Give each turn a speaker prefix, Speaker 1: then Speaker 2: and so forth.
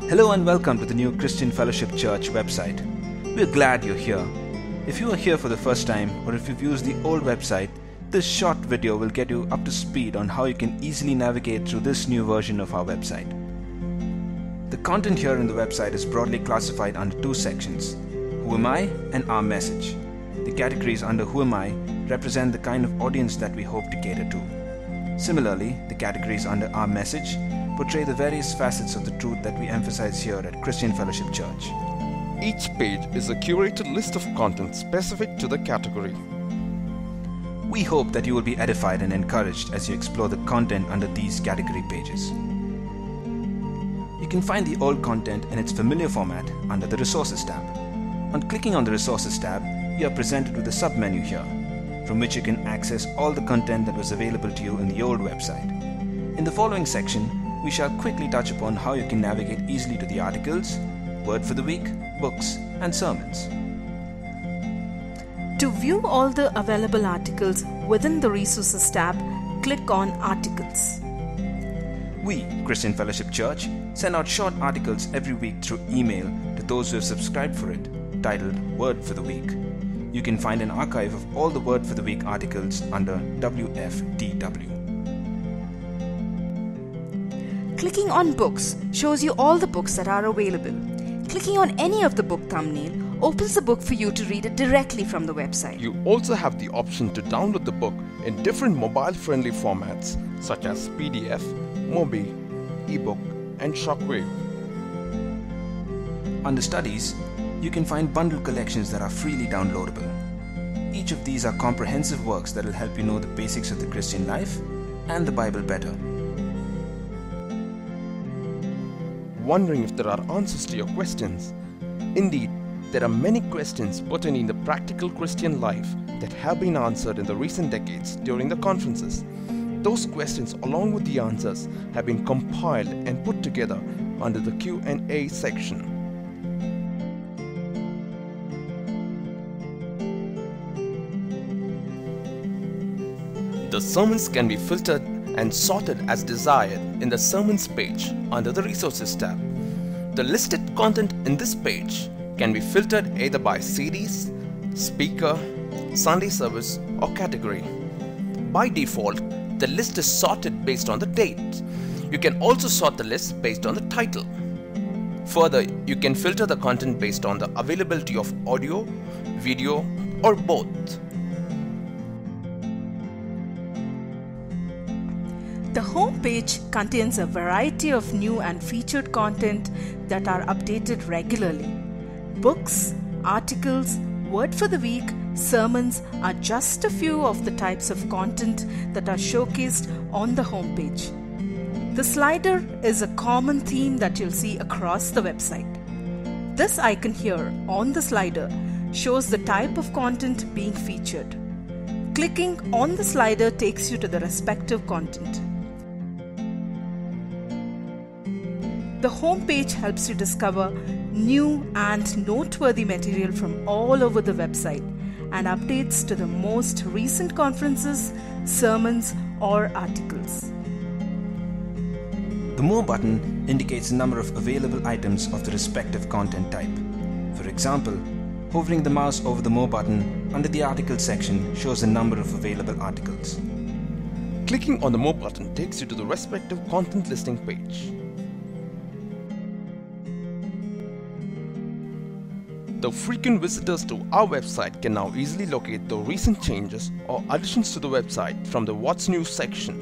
Speaker 1: Hello and welcome to the new Christian Fellowship Church website. We're glad you're here. If you are here for the first time or if you've used the old website, this short video will get you up to speed on how you can easily navigate through this new version of our website. The content here in the website is broadly classified under two sections: Who Am I and Our Message. The categories under Who Am I represent the kind of audience that we hope to cater to. Similarly, the categories under Our Message portray the various facets of the truth that we emphasize here at Christian Fellowship Church.
Speaker 2: Each page is a curated list of content specific to the category.
Speaker 1: We hope that you will be edified and encouraged as you explore the content under these category pages. You can find the old content in its familiar format under the Resources tab. On clicking on the Resources tab, you are presented with a sub-menu here, from which you can access all the content that was available to you in the old website. In the following section, we shall quickly touch upon how you can navigate easily to the articles, Word for the Week, books, and sermons.
Speaker 3: To view all the available articles within the Resources tab, click on Articles.
Speaker 1: We, Christian Fellowship Church, send out short articles every week through email to those who have subscribed for it, titled Word for the Week. You can find an archive of all the Word for the Week articles under WFTW.
Speaker 3: Clicking on Books shows you all the books that are available. Clicking on any of the book thumbnail opens the book for you to read it directly from the website.
Speaker 2: You also have the option to download the book in different mobile-friendly formats such as PDF, Mobi, ebook, and Shockwave.
Speaker 1: Under Studies, you can find bundle collections that are freely downloadable. Each of these are comprehensive works that will help you know the basics of the Christian life and the Bible better.
Speaker 2: Wondering if there are answers to your questions? Indeed, there are many questions pertaining to the practical Christian life that have been answered in the recent decades during the conferences. Those questions, along with the answers, have been compiled and put together under the Q&A section. The sermons can be filtered and sorted as desired in the Sermons page under the Resources tab. The listed content in this page can be filtered either by series, speaker, Sunday service, or category. By default, the list is sorted based on the date. You can also sort the list based on the title. Further, you can filter the content based on the availability of audio, video, or both.
Speaker 3: The home page contains a variety of new and featured content that are updated regularly. Books, articles, Word for the Week, sermons are just a few of the types of content that are showcased on the home page. The slider is a common theme that you'll see across the website. This icon here on the slider shows the type of content being featured. Clicking on the slider takes you to the respective content. The home page helps you discover new and noteworthy material from all over the website and updates to the most recent conferences, sermons, or articles.
Speaker 1: The More button indicates the number of available items of the respective content type. For example, hovering the mouse over the More button under the Articles section shows the number of available articles.
Speaker 2: Clicking on the More button takes you to the respective content listing page. The frequent visitors to our website can now easily locate the recent changes or additions to the website from the What's New section.